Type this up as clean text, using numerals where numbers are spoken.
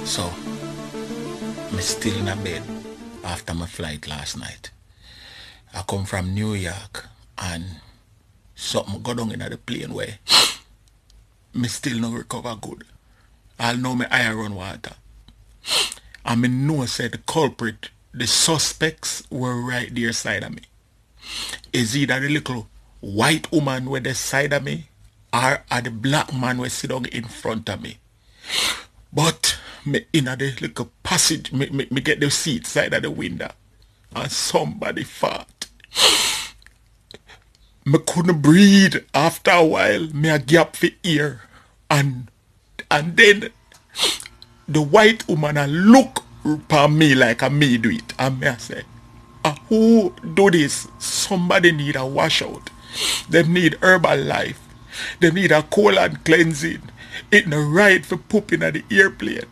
So, me still in a bed after my flight last night. I come from New York and something go down in the plane where me still no recover good. I'll know me eye run water. And me know said the culprit, the suspects were right there side of me. Is either the little white woman where the side of me or the black man where sit down in front of me. But me in the little passage, me get the seat side of the window and somebody fart. Me couldn't breathe. After a while, me a gap for ear. And then the white woman a look upon me like a me do it. And me a say, who do this? Somebody need a washout. They need herbal life. They need a colon cleansing. It no right for pooping at the airplane.